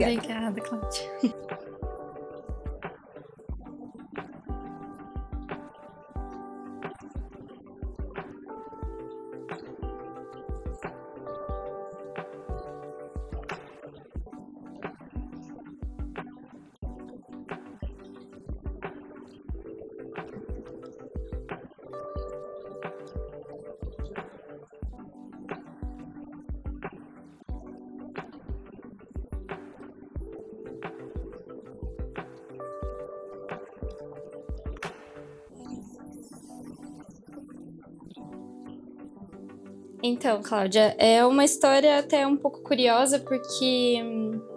Obrigada, Cláudia. Então, Cláudia, é uma história até um pouco curiosa, porque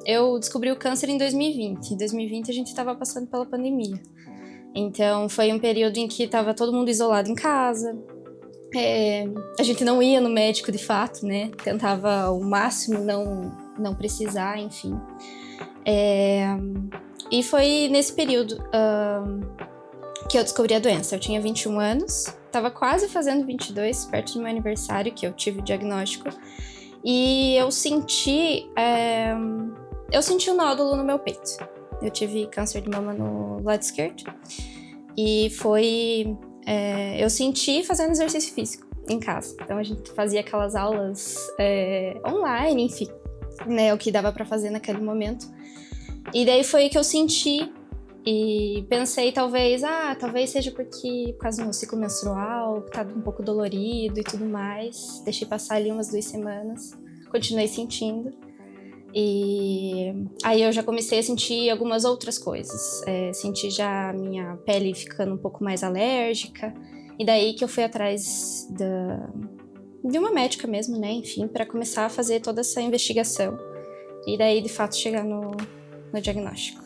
eu descobri o câncer em 2020. Em 2020 a gente estava passando pela pandemia. Então, foi um período em que estava todo mundo isolado em casa. A gente não ia no médico de fato, né? Tentava ao máximo não precisar, enfim. E foi nesse período que eu descobri a doença. Eu tinha 21 anos, estava quase fazendo 22, perto do meu aniversário, que eu tive o diagnóstico. E eu senti um nódulo no meu peito. Eu tive câncer de mama no lado esquerdo. E foi... eu senti fazendo exercício físico em casa. Então a gente fazia aquelas aulas online, enfim, né, o que dava para fazer naquele momento. E daí foi que eu senti e pensei talvez seja por causa do meu ciclo menstrual, que tá um pouco dolorido e tudo mais. Deixei passar ali umas 2 semanas, continuei sentindo. E aí eu já comecei a sentir algumas outras coisas. Senti já a minha pele ficando um pouco mais alérgica. E daí que eu fui atrás de uma médica mesmo, né? Enfim, para começar a fazer toda essa investigação. E daí, de fato, chegar no diagnóstico.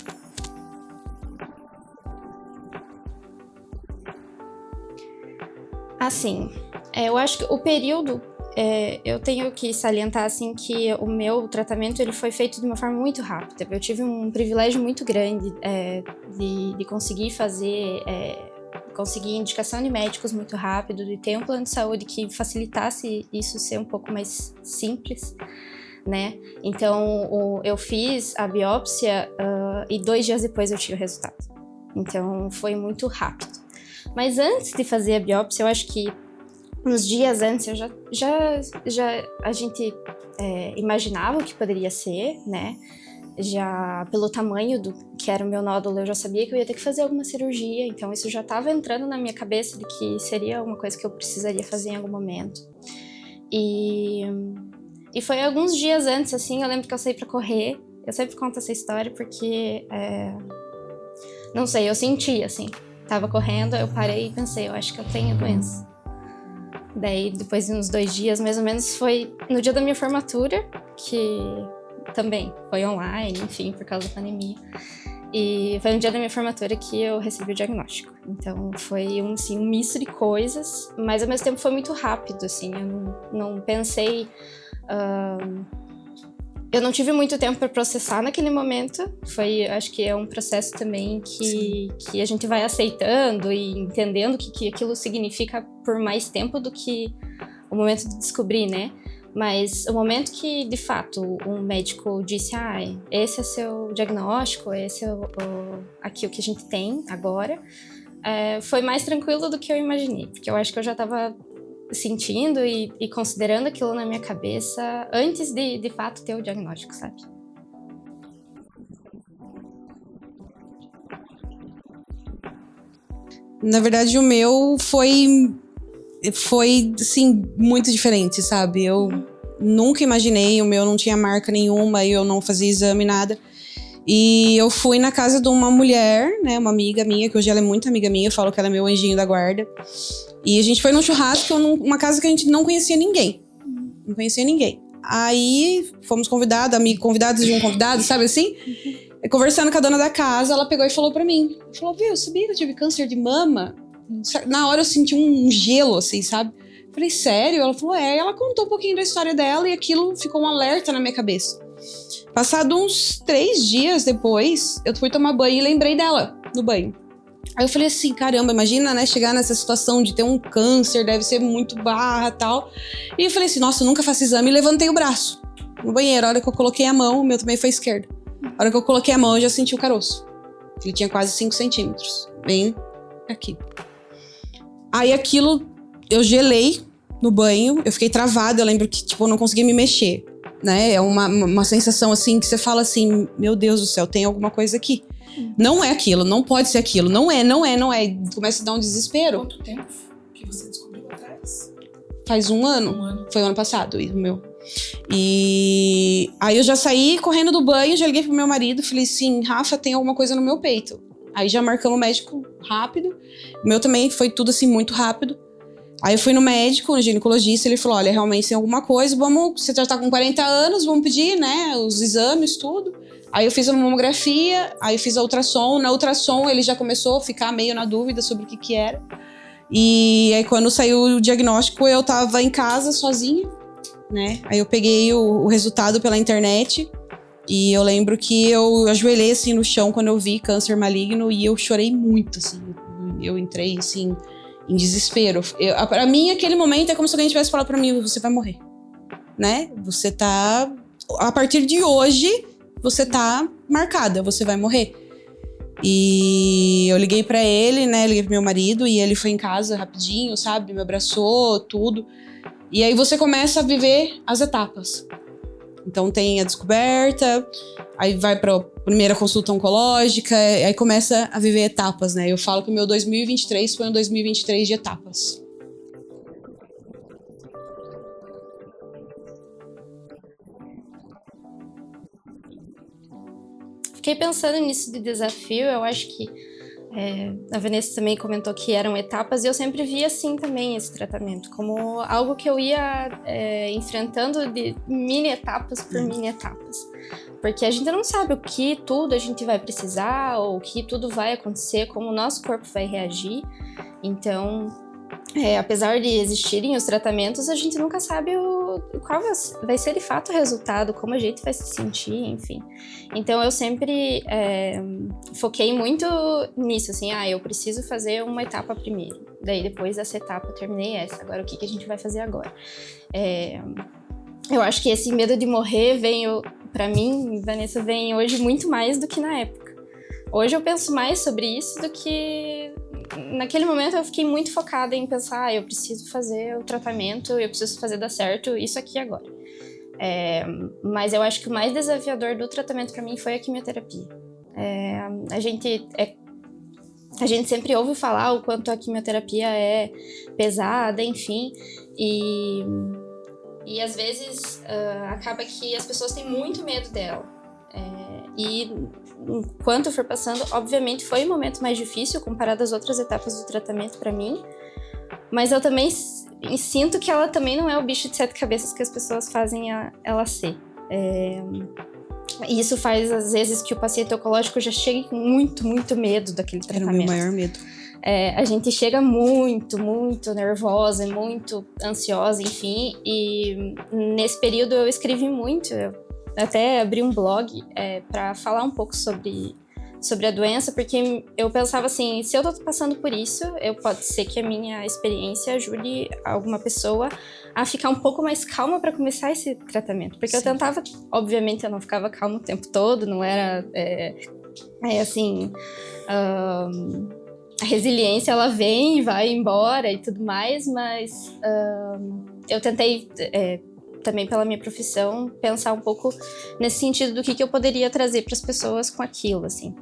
Assim, eu acho que o período... eu tenho que salientar assim, que o meu tratamento ele foi feito de uma forma muito rápida. Eu tive um privilégio muito grande de conseguir fazer... conseguir indicação de médicos muito rápido, de ter um plano de saúde que facilitasse isso ser um pouco mais simples, né? Então, eu fiz a biópsia e 2 dias depois eu tive o resultado. Então, foi muito rápido. Mas antes de fazer a biópsia, eu acho que uns dias antes eu a gente imaginava o que poderia ser, né? Já pelo tamanho do que era o meu nódulo, eu já sabia que eu ia ter que fazer alguma cirurgia, então isso já estava entrando na minha cabeça de que seria uma coisa que eu precisaria fazer em algum momento. E foi alguns dias antes, assim, eu lembro que eu saí pra correr. Eu sempre conto essa história porque, não sei, eu senti, assim, tava correndo, eu parei e pensei, eu acho que eu tenho a doença. Daí, depois de uns 2 dias, mais ou menos, foi no dia da minha formatura, que também foi online, enfim, por causa da pandemia. E foi no dia da minha formatura que eu recebi o diagnóstico. Então, foi um misto de coisas, mas ao mesmo tempo foi muito rápido, assim. Eu não pensei... eu não tive muito tempo para processar naquele momento. Acho que é um processo também que a gente vai aceitando e entendendo que aquilo significa por mais tempo do que o momento de descobrir, né? Mas o momento que, de fato, um médico disse esse é seu diagnóstico, esse é aqui o que a gente tem agora, foi mais tranquilo do que eu imaginei. Porque eu acho que eu já estava sentindo e considerando aquilo na minha cabeça antes de fato ter o diagnóstico, sabe? Na verdade, o meu foi assim, muito diferente, sabe? Eu nunca imaginei, o meu não tinha marca nenhuma, eu não fazia exame, nada. E eu fui na casa de uma mulher, né, uma amiga minha, que hoje ela é muito amiga minha, eu falo que ela é meu anjinho da guarda. E a gente foi num churrasco, numa casa que a gente não conhecia ninguém. Não conhecia ninguém. Aí fomos convidados de um convidado, sabe assim? Conversando com a dona da casa, ela pegou e falou pra mim. Falou, viu, sabia que eu tive câncer de mama? Na hora eu senti um gelo, assim, sabe? Falei, sério? Ela falou, ela contou um pouquinho da história dela e aquilo ficou um alerta na minha cabeça. Passado uns 3 dias depois, eu fui tomar banho e lembrei dela no banho. Aí eu falei assim, caramba, imagina, né, chegar nessa situação de ter um câncer, deve ser muito barra e tal. E eu falei assim, nossa, eu nunca faço exame, e levantei o braço no banheiro. A hora que eu coloquei a mão, o meu também foi esquerdo. A hora que eu coloquei a mão, eu já senti o caroço. Ele tinha quase 5 centímetros. Bem aqui. Aí aquilo, eu gelei no banho. Eu fiquei travada. Eu lembro que, tipo, eu não conseguia me mexer. Né? É uma sensação, assim, que você fala assim... Meu Deus do céu, tem alguma coisa aqui. Não é aquilo, não pode ser aquilo. Não é. Começa a dar um desespero. Quanto tempo que você descobriu atrás? Faz um ano. Foi o ano passado, o meu. E aí eu já saí correndo do banho, já liguei pro meu marido, falei assim, Rafa, tem alguma coisa no meu peito. Aí já marcamos o médico rápido. O meu também foi tudo assim muito rápido. Aí eu fui no médico, no ginecologista, ele falou, olha, realmente tem alguma coisa, você já tá com 40 anos, vamos pedir, né, os exames, tudo. Aí eu fiz a mamografia, aí fiz a ultrassom. Na ultrassom ele já começou a ficar meio na dúvida sobre o que era. E aí quando saiu o diagnóstico, eu tava em casa sozinha, né? Aí eu peguei o resultado pela internet e eu lembro que eu ajoelhei assim no chão quando eu vi câncer maligno e eu chorei muito, assim. Eu entrei, assim, em desespero. Pra mim, aquele momento é como se alguém tivesse falado pra mim, você vai morrer, né? Você tá... A partir de hoje, você tá marcada, você vai morrer. E eu liguei pra ele, né? Liguei pro meu marido e ele foi em casa rapidinho, sabe? Me abraçou, tudo. E aí você começa a viver as etapas. Então tem a descoberta, aí vai pra primeira consulta oncológica, aí começa a viver etapas, né? Eu falo que o meu 2023 foi um 2023 de etapas. Fiquei pensando nisso de desafio, eu acho que a Vanessa também comentou que eram etapas e eu sempre vi assim também esse tratamento, como algo que eu ia enfrentando de mini etapas por mini etapas. Porque a gente não sabe o que tudo a gente vai precisar, ou o que tudo vai acontecer, como o nosso corpo vai reagir. Então, apesar de existirem os tratamentos, a gente nunca sabe qual vai ser de fato o resultado, como a gente vai se sentir, enfim. Então eu sempre foquei muito nisso, assim, eu preciso fazer uma etapa primeiro. Daí depois dessa etapa eu terminei essa, agora o que a gente vai fazer agora? Eu acho que esse medo de morrer veio, pra mim, Vanessa, vem hoje muito mais do que na época. Hoje eu penso mais sobre isso do que... Naquele momento eu fiquei muito focada em pensar, eu preciso fazer o tratamento, eu preciso fazer dar certo, isso aqui agora. Mas eu acho que o mais desafiador do tratamento para mim foi a quimioterapia. A gente sempre ouve falar o quanto a quimioterapia é pesada, enfim, e às vezes acaba que as pessoas têm muito medo dela. E enquanto eu for passando, obviamente foi um momento mais difícil comparado às outras etapas do tratamento para mim, mas eu também sinto que ela também não é o bicho de 7 cabeças que as pessoas fazem ela ser. E isso faz, às vezes, que o paciente oncológico já chegue com muito, muito medo daquele tratamento. Era o meu maior medo. A gente chega muito, muito nervosa, muito ansiosa, enfim, e nesse período eu escrevi muito, eu até abri um blog para falar um pouco sobre a doença, porque eu pensava assim, se eu tô passando por isso, pode ser que a minha experiência ajude alguma pessoa a ficar um pouco mais calma para começar esse tratamento. Porque Sim. Eu tentava, obviamente eu não ficava calma o tempo todo, não era assim... a resiliência, ela vem e vai embora e tudo mais, mas eu tentei... também pela minha profissão, pensar um pouco nesse sentido do que eu poderia trazer para as pessoas com aquilo, assim.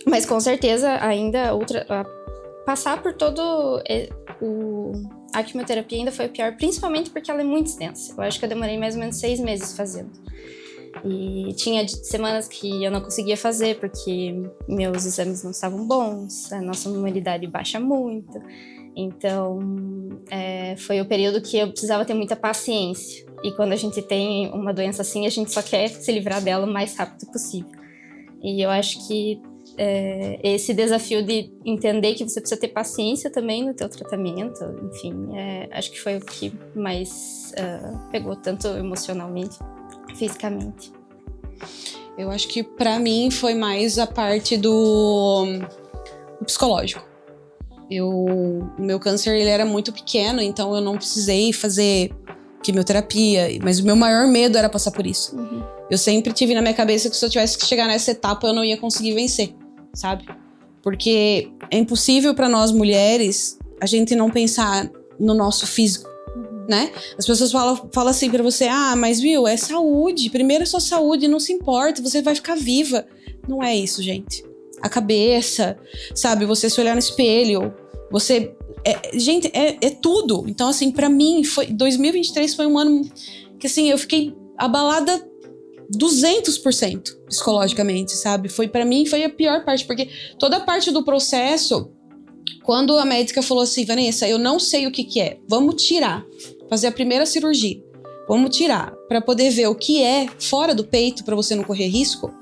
Mas com certeza ainda passar por todo a quimioterapia ainda foi o pior, principalmente porque ela é muito extensa. Eu acho que eu demorei mais ou menos 6 meses fazendo. E tinha semanas que eu não conseguia fazer porque meus exames não estavam bons, a nossa imunidade baixa muito. Então, foi o período que eu precisava ter muita paciência. E quando a gente tem uma doença assim, a gente só quer se livrar dela o mais rápido possível. E eu acho que esse desafio de entender que você precisa ter paciência também no teu tratamento, enfim, acho que foi o que mais pegou, tanto emocionalmente, fisicamente. Eu acho que pra mim foi mais a parte do psicológico. O meu câncer ele era muito pequeno, então eu não precisei fazer quimioterapia, mas o meu maior medo era passar por isso. Uhum. Eu sempre tive na minha cabeça que se eu tivesse que chegar nessa etapa, eu não ia conseguir vencer, sabe? Porque é impossível pra nós mulheres a gente não pensar no nosso físico, né? As pessoas falam assim pra você, mas viu, é saúde, primeiro é sua saúde, não se importa, você vai ficar viva. Não é isso, gente. A cabeça, sabe? Você se olhar no espelho, você... gente, é tudo. Então, assim, pra mim, 2023 foi um ano que, assim, eu fiquei abalada 200% psicologicamente, sabe? Pra mim, foi a pior parte, porque toda a parte do processo, quando a médica falou assim, Vanessa, eu não sei o que é, vamos tirar, fazer a primeira cirurgia, vamos tirar, pra poder ver o que é fora do peito, pra você não correr risco.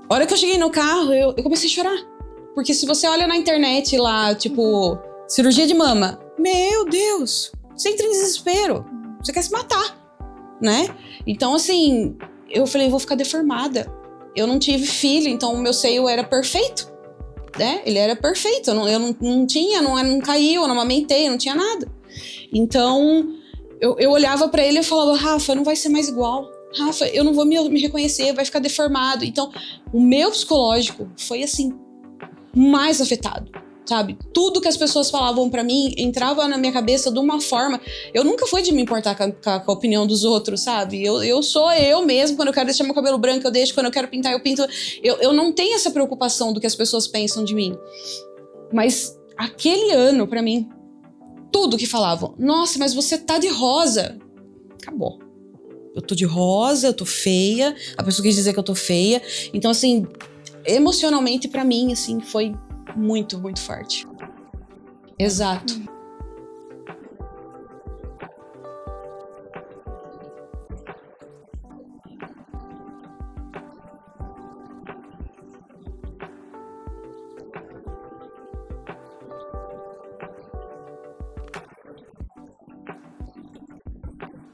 A hora que eu cheguei no carro, eu comecei a chorar. Porque se você olha na internet lá, tipo, cirurgia de mama, meu Deus, você entra em desespero, você quer se matar, né? Então, assim, eu falei, vou ficar deformada. Eu não tive filho, então o meu seio era perfeito, né? Ele era perfeito, eu não tinha, não caiu, eu não amamentei, não tinha nada. Então, eu olhava pra ele e falava, Rafa, não vai ser mais igual. Rafa, eu não vou me reconhecer, vai ficar deformado. Então, o meu psicológico foi, assim, mais afetado, sabe? Tudo que as pessoas falavam pra mim entrava na minha cabeça de uma forma... Eu nunca fui de me importar com a opinião dos outros, sabe? Eu sou eu mesmo, quando eu quero deixar meu cabelo branco, eu deixo, quando eu quero pintar, eu pinto. Eu não tenho essa preocupação do que as pessoas pensam de mim. Mas aquele ano, pra mim, tudo que falavam, nossa, mas você tá de rosa. Acabou. Eu tô de rosa, eu tô feia, a pessoa quis dizer que eu tô feia. Então, assim, emocionalmente pra mim, assim, foi muito, muito forte. Exato.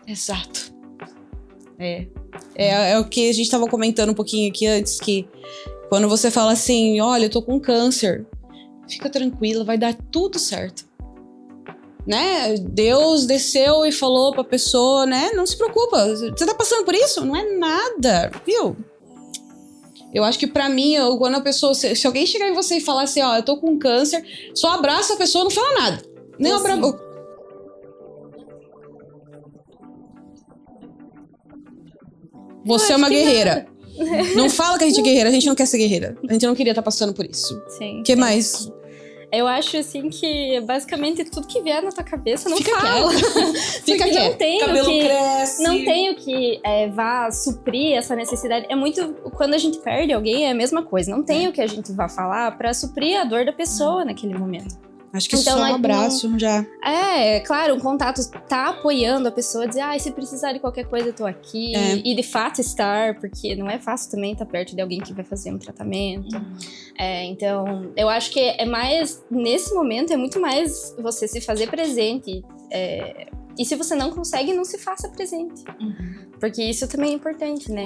Exato. É o que a gente tava comentando um pouquinho aqui antes, que quando você fala assim, olha, eu tô com câncer, fica tranquila, vai dar tudo certo. Né? Deus desceu e falou pra pessoa, né? Não se preocupa, você tá passando por isso? Não é nada, viu? Eu acho que pra mim, quando a pessoa... Se alguém chegar em você e falar assim, ó, eu tô com câncer, só abraça a pessoa, não fala nada. Nem abraça... Você é uma guerreira. Não fala que a gente é guerreira, a gente não quer ser guerreira. A gente não queria estar passando por isso. Sim. O que mais? Eu acho, assim, que basicamente tudo que vier na tua cabeça, não Fica fala. Fica Porque quieto. não tem Cabelo o que... cresce. Não tem o que vá suprir essa necessidade. É muito... Quando a gente perde alguém, é a mesma coisa. Não tem o que a gente vá falar pra suprir a dor da pessoa naquele momento. Acho que Então, só um abraço já. Claro, um contato tá apoiando a pessoa, dizer, se precisar de qualquer coisa, eu tô aqui. E de fato estar, porque não é fácil também estar perto de alguém que vai fazer um tratamento. Então, eu acho que é mais, nesse momento, é muito mais você se fazer presente. E se você não consegue, não se faça presente. Porque isso também é importante, né?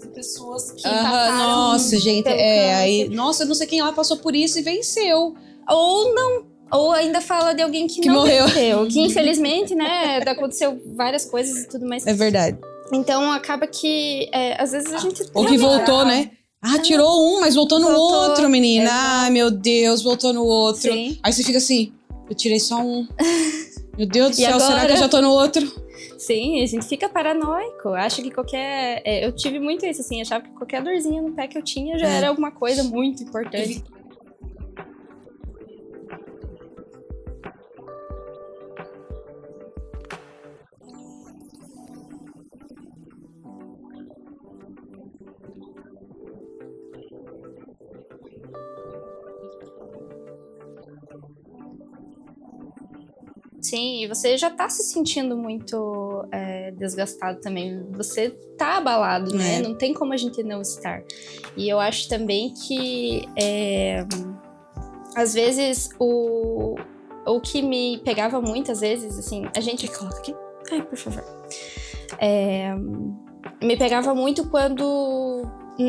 Tem pessoas que passaram nossa, gente, pelo aí... câncer. Nossa, eu não sei quem lá passou por isso e venceu. Ou não. Ou ainda fala de alguém que não morreu. venceu. Que infelizmente, né, aconteceu várias coisas e tudo mais. É verdade. Então acaba que, às vezes a gente... Ou que voltou, né? Tirou um, mas voltou no outro, menina. Exato. Ai, meu Deus, voltou no outro. Sim. Aí você fica assim, eu tirei só um. Meu Deus do E céu, será agora? que eu já tô no outro? Sim, a gente fica paranoico. Acho que qualquer... eu tive muito isso, assim. Achava que qualquer dorzinha no pé que eu tinha já era alguma coisa muito importante. Sim, e você já tá se sentindo muito desgastado também. Você tá abalado, né? Não tem como a gente não estar. E eu acho também que, às vezes, o que me pegava muitas vezes, assim, a gente... Coloca aqui. Ai, por favor. me pegava muito quando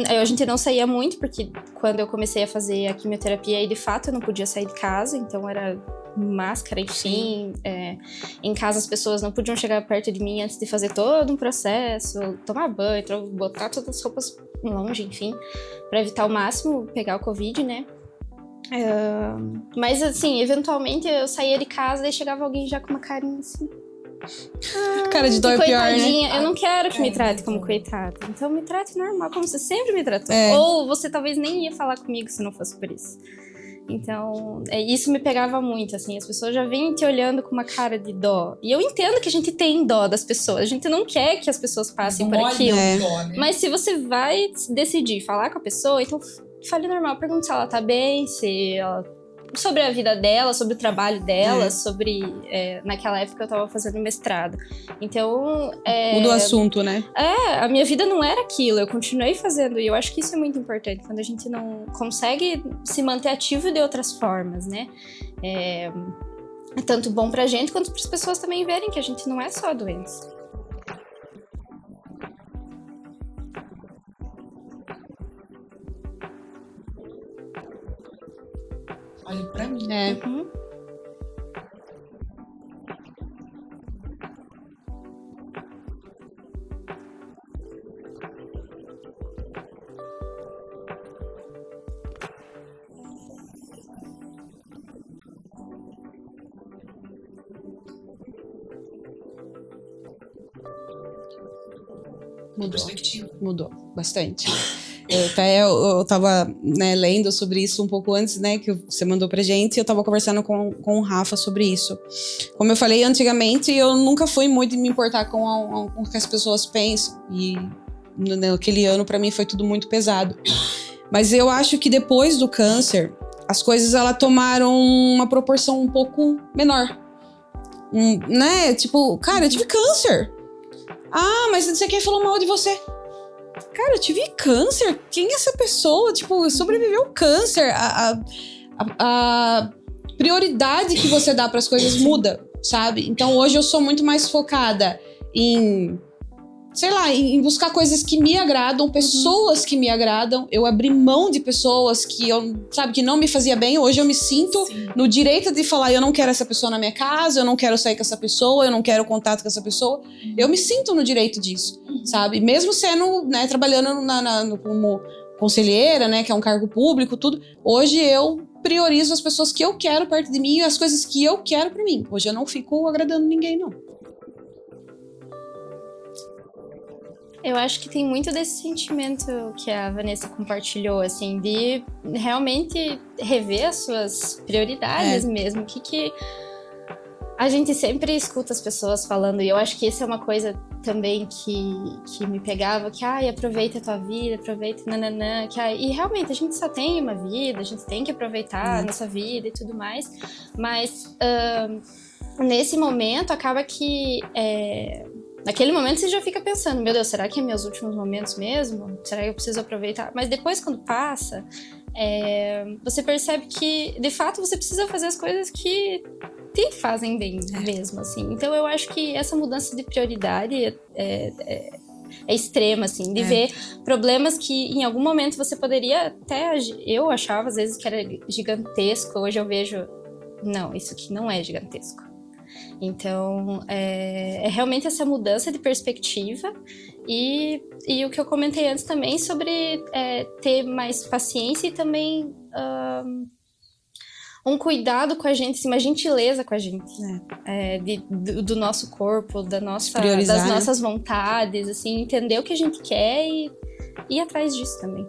a gente não saía muito, porque quando eu comecei a fazer a quimioterapia, aí de fato eu não podia sair de casa, então era máscara, enfim. Em casa as pessoas não podiam chegar perto de mim antes de fazer todo um processo, tomar banho, botar todas as roupas longe, enfim, para evitar ao máximo pegar o Covid, né? Mas assim, eventualmente eu saía de casa e chegava alguém já com uma carinha assim. Cara de dó é pior, né? Eu não quero que me trate como coitada. Então me trate normal, como você sempre me tratou. É. Ou você talvez nem ia falar comigo se não fosse por isso. Então, isso me pegava muito, assim. As pessoas já vêm te olhando com uma cara de dó. E eu entendo que a gente tem dó das pessoas. A gente não quer que as pessoas passem por aquilo. Dó, né? Mas se você vai decidir falar com a pessoa, então fale normal. Pergunte se ela tá bem, se ela... sobre a vida dela, sobre o trabalho dela, sobre... naquela época eu tava fazendo mestrado. Então... Muda o assunto, né? a minha vida não era aquilo, eu continuei fazendo. E eu acho que isso é muito importante, quando a gente não consegue se manter ativo de outras formas, né? É tanto bom pra gente, quanto pras pessoas também verem que a gente não é só doença. Olha pra mim. Uhum. Mudou bastante. Eu tava, né, lendo sobre isso um pouco antes, né, que você mandou pra gente, e eu tava conversando com o Rafa sobre isso. Como eu falei antigamente, eu nunca fui muito de me importar com o que as pessoas pensam, e naquele ano pra mim foi tudo muito pesado. Mas eu acho que depois do câncer, as coisas ela tomaram uma proporção um pouco menor. Né? Tipo, cara, eu tive câncer. Ah, mas não sei quem falou mal de você. Cara, eu tive câncer? Quem é essa pessoa? Tipo, sobreviveu ao câncer. A prioridade que você dá para as coisas muda, sabe? Então hoje eu sou muito mais focada em, sei lá, em buscar coisas que me agradam, pessoas que me agradam. Eu abri mão de pessoas que eu, sabe, que não me fazia bem. Hoje eu me sinto no direito de falar, eu não quero essa pessoa na minha casa, eu não quero sair com essa pessoa, eu não quero contato com essa pessoa. Eu me sinto no direito disso, sabe? Mesmo sendo, né, trabalhando como conselheira, né, que é um cargo público, tudo. Hoje eu priorizo as pessoas que eu quero perto de mim e as coisas que eu quero pra mim. Hoje eu não fico agradando ninguém, não. Eu acho que tem muito desse sentimento que a Vanessa compartilhou, assim, de realmente rever as suas prioridades mesmo. O que a gente sempre escuta as pessoas falando, e eu acho que isso é uma coisa também que me pegava, que, aproveita a tua vida, aproveita, nananã, e realmente a gente só tem uma vida, a gente tem que aproveitar a nossa vida e tudo mais, mas nesse momento acaba que... naquele momento você já fica pensando, meu Deus, será que é meus últimos momentos mesmo? Será que eu preciso aproveitar? Mas depois, quando passa, você percebe que, de fato, você precisa fazer as coisas que te fazem bem mesmo, assim. Então, eu acho que essa mudança de prioridade é extrema, assim, de ver problemas que em algum momento você poderia até... Eu achava, às vezes, que era gigantesco. Hoje eu vejo, não, isso aqui não é gigantesco. Então, é realmente essa mudança de perspectiva e o que eu comentei antes também sobre ter mais paciência e também um cuidado com a gente, assim, uma gentileza com a gente, do nosso corpo, das nossas vontades, assim, entender o que a gente quer e ir atrás disso também.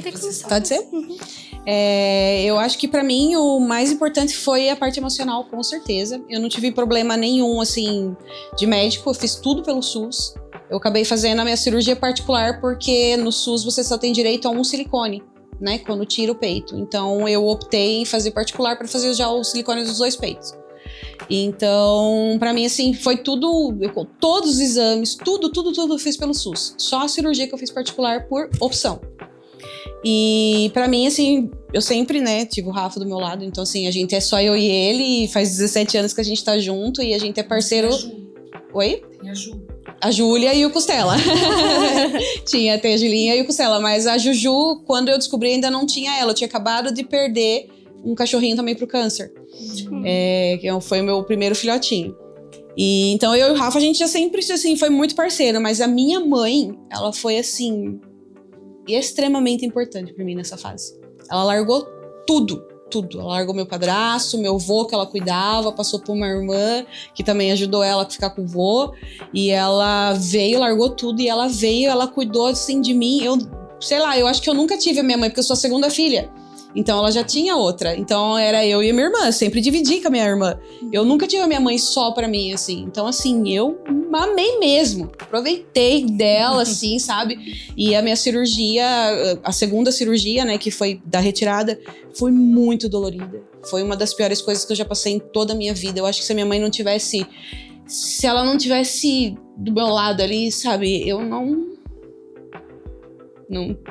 Pode começar. Pode ser? Eu acho que pra mim o mais importante foi a parte emocional, com certeza. Eu não tive problema nenhum, assim, de médico. Eu fiz tudo pelo SUS. Eu acabei fazendo a minha cirurgia particular porque no SUS você só tem direito a um silicone, né? Quando tira o peito. Então eu optei em fazer particular para fazer já o silicone dos 2 peitos. Então, pra mim, assim, foi tudo, todos os exames, tudo eu fiz pelo SUS. Só a cirurgia que eu fiz particular por opção. E pra mim, assim, eu sempre, né, tive o Rafa do meu lado. Então, assim, a gente é só eu e ele. E faz 17 anos que a gente tá junto e a gente é parceiro. Tem a Ju. Oi? Tem a Ju. A Júlia e o Costela. Tem a Julinha e o Costela. Mas a Juju, quando eu descobri, ainda não tinha ela. Eu tinha acabado de perder um cachorrinho também pro câncer. Que foi o meu primeiro filhotinho. E então eu e o Rafa, a gente já sempre, assim, foi muito parceiro. Mas a minha mãe, ela foi, assim, extremamente importante pra mim nessa fase. Ela largou tudo. Ela largou meu padrasto, meu vô que ela cuidava, passou por uma irmã que também ajudou ela a ficar com o vô. E ela veio, largou tudo e ela veio, ela cuidou, assim, de mim. Eu, sei lá, eu acho que eu nunca tive a minha mãe, porque eu sou a segunda filha. Então ela já tinha outra. Então era eu e a minha irmã, sempre dividi com a minha irmã. Eu nunca tive a minha mãe só pra mim, assim. Então, assim, eu amei mesmo. Aproveitei dela, assim, sabe? E a minha cirurgia, a segunda cirurgia, né, que foi da retirada, foi muito dolorida. Foi uma das piores coisas que eu já passei em toda a minha vida. Eu acho que se a minha mãe não tivesse... Se ela não tivesse do meu lado ali, sabe? Eu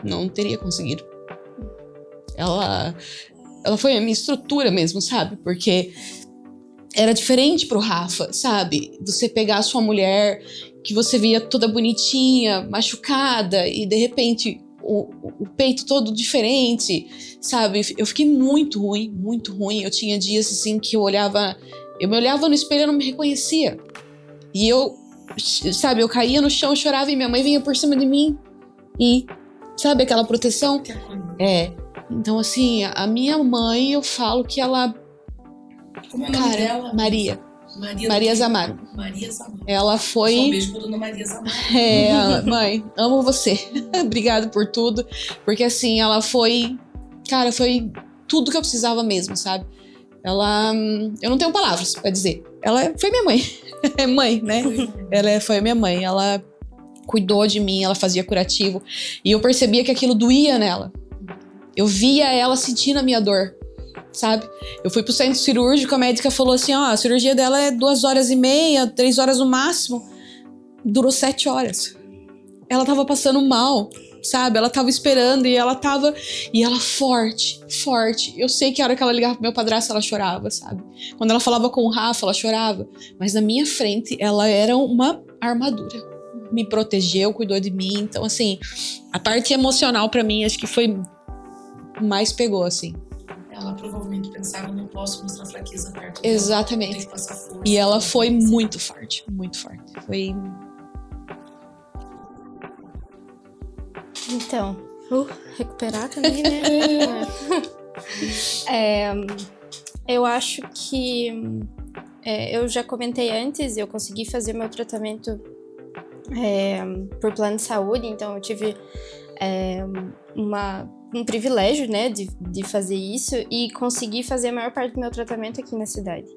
não teria conseguido. Ela foi a minha estrutura mesmo, sabe? Porque era diferente pro Rafa, sabe? Você pegar a sua mulher, que você via toda bonitinha, machucada, e de repente o peito todo diferente, sabe? Eu fiquei muito ruim, muito ruim. Eu tinha dias assim que eu me olhava no espelho e não me reconhecia. E eu caía no chão, chorava e minha mãe vinha por cima de mim. E, sabe, aquela proteção? Então, assim, a minha mãe, eu falo que ela... Como é o nome dela? Maria Zamaro. Maria Zamaro. Ela foi... Um beijo pra dona Maria Zamaro. Mãe, amo você. Obrigada por tudo. Porque, assim, ela foi... Cara, foi tudo que eu precisava mesmo, sabe? Ela... Eu não tenho palavras pra dizer. Ela foi minha mãe. É mãe, né? Ela foi minha mãe. Ela cuidou de mim, ela fazia curativo. E eu percebia que aquilo doía nela. Eu via ela sentindo a minha dor, sabe? Eu fui pro centro cirúrgico, a médica falou assim, a cirurgia dela é 2h30, 3 horas no máximo. Durou 7 horas. Ela tava passando mal, sabe? Ela tava esperando e ela forte. Eu sei que a hora que ela ligava pro meu padrasto, ela chorava, sabe? Quando ela falava com o Rafa, ela chorava. Mas na minha frente, ela era uma armadura. Me protegeu, cuidou de mim. Então, assim, a parte emocional pra mim, acho que foi... mais pegou, assim. Ela provavelmente pensava, não posso mostrar fraqueza perto dela. Exatamente. Tem que passar força. E ela foi muito forte, muito forte. Foi... Então, recuperar também, né? Eu acho que... eu já comentei antes, eu consegui fazer meu tratamento por plano de saúde, então eu tive um privilégio, né, de fazer isso e conseguir fazer a maior parte do meu tratamento aqui na cidade.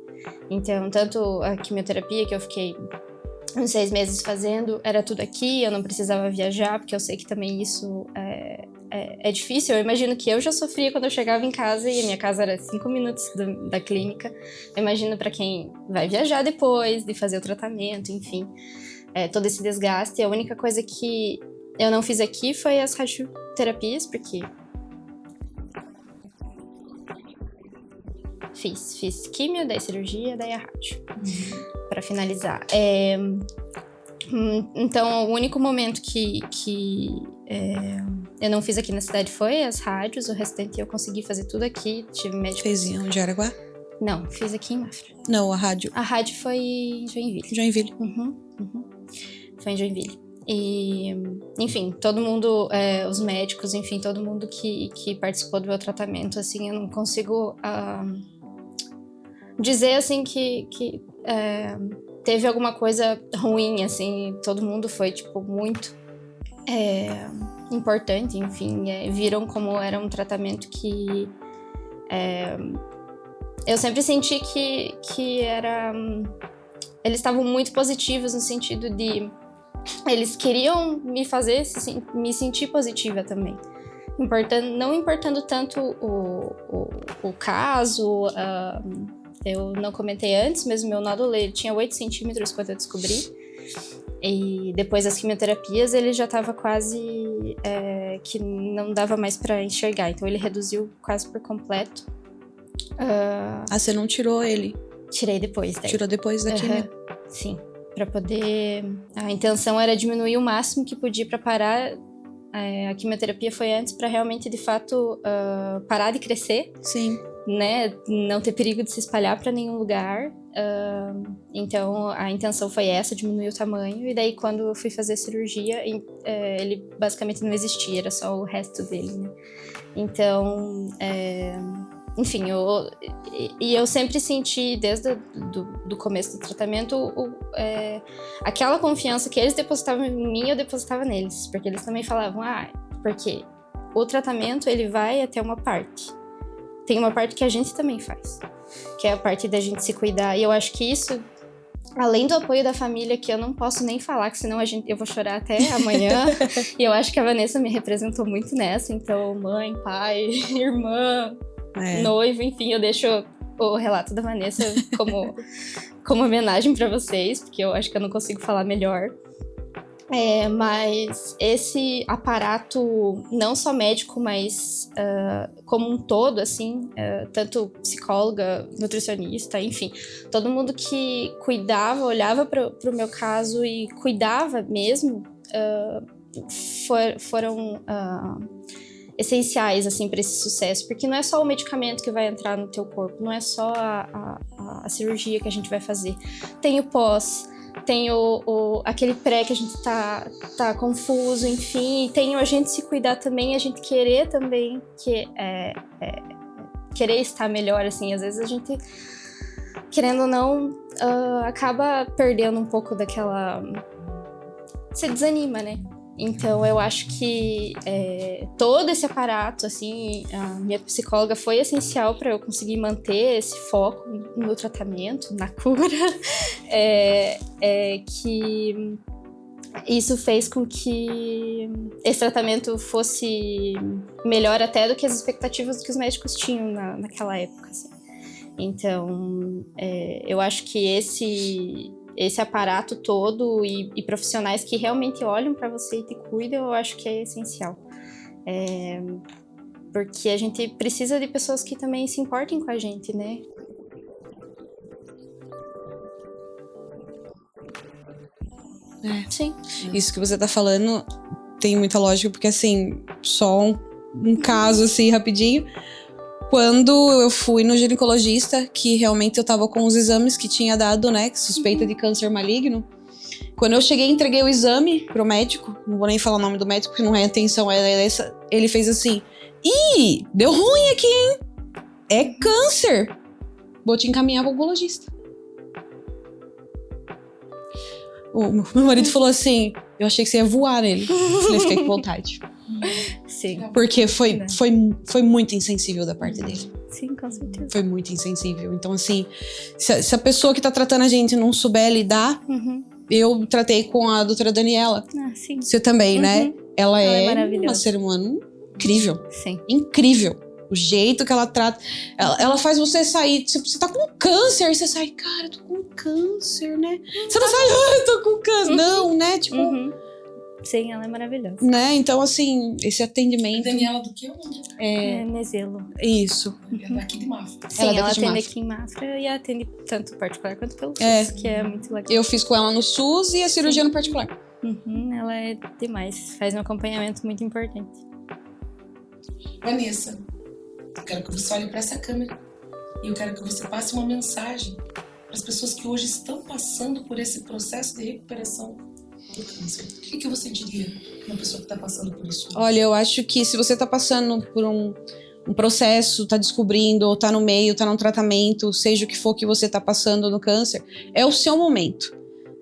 Então, tanto a quimioterapia que eu fiquei uns 6 meses fazendo, era tudo aqui, eu não precisava viajar, porque eu sei que também isso é difícil. Eu imagino que eu já sofria quando eu chegava em casa e a minha casa era 5 minutos da clínica. Eu imagino para quem vai viajar depois de fazer o tratamento, enfim, todo esse desgaste. A única coisa que eu não fiz aqui foi as radioterapias, porque fiz químio, daí cirurgia, daí a rádio, pra finalizar. Então, o único momento que eu não fiz aqui na cidade foi as rádios, o restante eu consegui fazer tudo aqui, tive médico. Fez em Jaraguá? Não, fiz aqui em Mafra. Não, a rádio. A rádio foi em Joinville. Joinville. Foi em Joinville. E, enfim, todo mundo, os médicos, enfim, todo mundo que participou do meu tratamento, assim, eu não consigo dizer, assim, que teve alguma coisa ruim, assim, todo mundo foi, tipo, muito importante, enfim, viram como era um tratamento que eu sempre senti que era... Eles estavam muito positivos no sentido de... Eles queriam me fazer me sentir positiva também. Não importando tanto o caso, eu não comentei antes, mas o meu nódulo ele tinha 8 centímetros quando eu descobri. E depois das quimioterapias ele já estava quase que não dava mais para enxergar, então ele reduziu quase por completo. Você não tirou ele? Tirei depois daí. Tirou depois da quimio? Sim, para poder... A intenção era diminuir o máximo que podia para parar. A quimioterapia foi antes para realmente, de fato, parar de crescer. Sim. Né? Não ter perigo de se espalhar para nenhum lugar. Então, a intenção foi essa, diminuir o tamanho. E daí, quando eu fui fazer a cirurgia, ele basicamente não existia, era só o resto dele, né? Então, enfim, eu sempre senti, desde do começo do tratamento, aquela confiança que eles depositavam em mim, eu depositava neles. Porque eles também falavam, porque o tratamento, ele vai até uma parte. Tem uma parte que a gente também faz, que é a parte da gente se cuidar. E eu acho que isso, além do apoio da família, que eu não posso nem falar, que senão eu vou chorar até amanhã. E eu acho que a Vanessa me representou muito nessa. Então, mãe, pai, irmã, noivo, enfim, eu deixo o relato da Vanessa como homenagem para vocês, porque eu acho que eu não consigo falar melhor. Mas esse aparato, não só médico, mas como um todo, assim, tanto psicóloga, nutricionista, enfim, todo mundo que cuidava, olhava para o meu caso e cuidava mesmo, foram essenciais, assim, para esse sucesso, porque não é só o medicamento que vai entrar no teu corpo, não é só a cirurgia que a gente vai fazer, tem o pós, tem aquele pré que a gente tá confuso, enfim, tem a gente se cuidar também, a gente querer também, querer estar melhor, assim, às vezes a gente, querendo ou não, acaba perdendo um pouco daquela... Você desanima, né? Então, eu acho que todo esse aparato, assim, a minha psicóloga foi essencial para eu conseguir manter esse foco no tratamento, na cura, que isso fez com que esse tratamento fosse melhor até do que as expectativas que os médicos tinham naquela época, assim. Então, eu acho que esse aparato todo e profissionais que realmente olham para você e te cuidam, eu acho que é essencial. Porque a gente precisa de pessoas que também se importem com a gente, né? Sim. Isso que você tá falando tem muita lógica, porque assim, só um caso assim, rapidinho. Quando eu fui no ginecologista, que realmente eu tava com os exames que tinha dado, né, suspeita de câncer maligno. Quando eu cheguei, entreguei o exame pro médico, não vou nem falar o nome do médico, porque não é a intenção, ele fez assim, ih, deu ruim aqui, hein? É câncer. Vou te encaminhar pro oncologista. O meu marido falou assim, eu achei que você ia voar nele. Eu falei, fiquei com vontade. Sim. Porque foi muito insensível da parte dele. Sim, com certeza. Foi muito insensível. Então, assim, se a pessoa que tá tratando a gente não souber lidar, eu tratei com a doutora Daniela. Sim. Você também, né? Ela é maravilhosa. uma ser humano incrível. Sim. Incrível. O jeito que ela trata. Ela faz você sair. Você tá com câncer. Você sai, cara, eu tô com câncer, né? Você não sai, eu tô com câncer. Não, né? Tipo. Sim, ela é maravilhosa. Né? Então, assim, esse atendimento. Daniela do que? Nezelo. Isso. É daqui de Mafra. Sim, ela daqui de atende Mafra. aqui em Mafra e atende tanto particular quanto pelo SUS, que é muito legal. Eu fiz com ela no SUS e a cirurgia no particular. Ela é demais. Faz um acompanhamento muito importante. Vanessa, eu quero que você olhe para essa câmera e eu quero que você passe uma mensagem para as pessoas que hoje estão passando por esse processo de recuperação do câncer. O que você diria para uma pessoa que está passando por isso? Olha, eu acho que se você está passando por um processo, está descobrindo, ou está no meio, está num tratamento, seja o que for que você está passando no câncer, é o seu momento.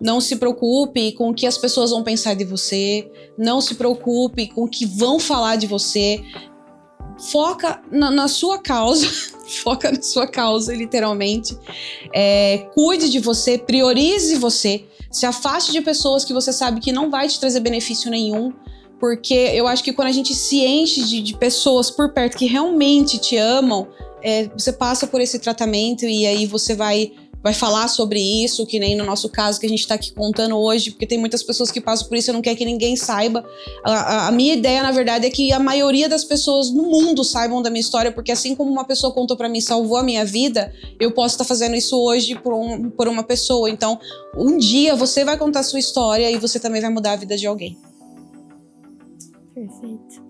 Não se preocupe com o que as pessoas vão pensar de você. Não se preocupe com o que vão falar de você. Foca na sua causa. Foca na sua causa, literalmente. Cuide de você, priorize você. Se afaste de pessoas que você sabe que não vai te trazer benefício nenhum. Porque eu acho que quando a gente se enche de pessoas por perto que realmente te amam, você passa por esse tratamento e aí você vai falar sobre isso, que nem no nosso caso que a gente tá aqui contando hoje, porque tem muitas pessoas que passam por isso e não quer que ninguém saiba. A minha ideia, na verdade, é que a maioria das pessoas no mundo saibam da minha história, porque assim como uma pessoa contou pra mim e salvou a minha vida, eu posso estar fazendo isso hoje por uma pessoa. Então, um dia você vai contar a sua história e você também vai mudar a vida de alguém. Perfeito.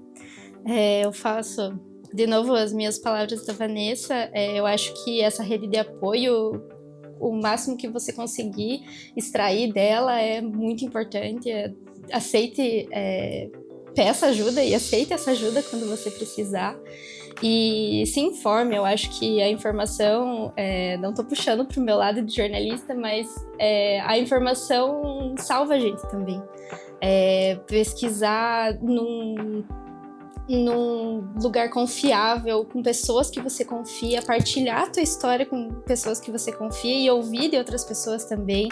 Eu faço, de novo, as minhas palavras da Vanessa. Eu acho que essa rede de apoio, o máximo que você conseguir extrair dela é muito importante. Aceite, peça ajuda e aceite essa ajuda quando você precisar. E se informe. Eu acho que a informação, não estou puxando para o meu lado de jornalista, mas a informação salva a gente também. Pesquisar num lugar confiável, com pessoas que você confia, partilhar a tua história com pessoas que você confia e ouvir de outras pessoas também.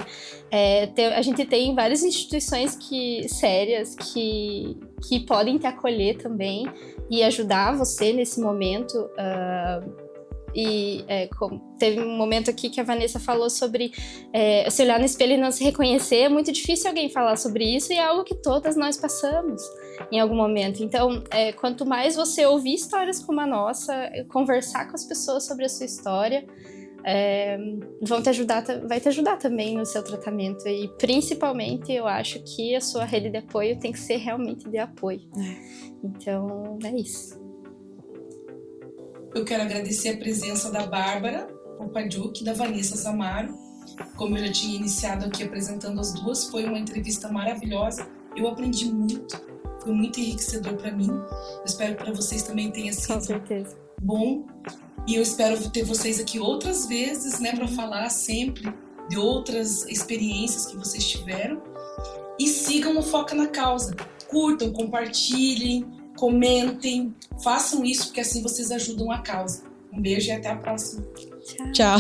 A gente tem várias instituições sérias que podem te acolher também e ajudar você nesse momento. Teve um momento aqui que a Vanessa falou sobre se olhar no espelho e não se reconhecer. É muito difícil alguém falar sobre isso e é algo que todas nós passamos em algum momento. Então, quanto mais você ouvir histórias como a nossa, conversar com as pessoas sobre a sua história, vai te ajudar também no seu tratamento. E principalmente, eu acho que a sua rede de apoio tem que ser realmente de apoio. Então, é isso. Eu quero agradecer a presença da Bárbara Opajuk e da Vanessa Zamaro. Como eu já tinha iniciado aqui apresentando as duas, foi uma entrevista maravilhosa. Eu aprendi muito, foi muito enriquecedor para mim. Eu espero que para vocês também tenha sido Com certeza. Bom. E eu espero ter vocês aqui outras vezes, né, para falar sempre de outras experiências que vocês tiveram. E sigam o Foca na Causa. Curtam, compartilhem, comentem, façam isso, porque assim vocês ajudam a causa. Um beijo e até a próxima. Tchau.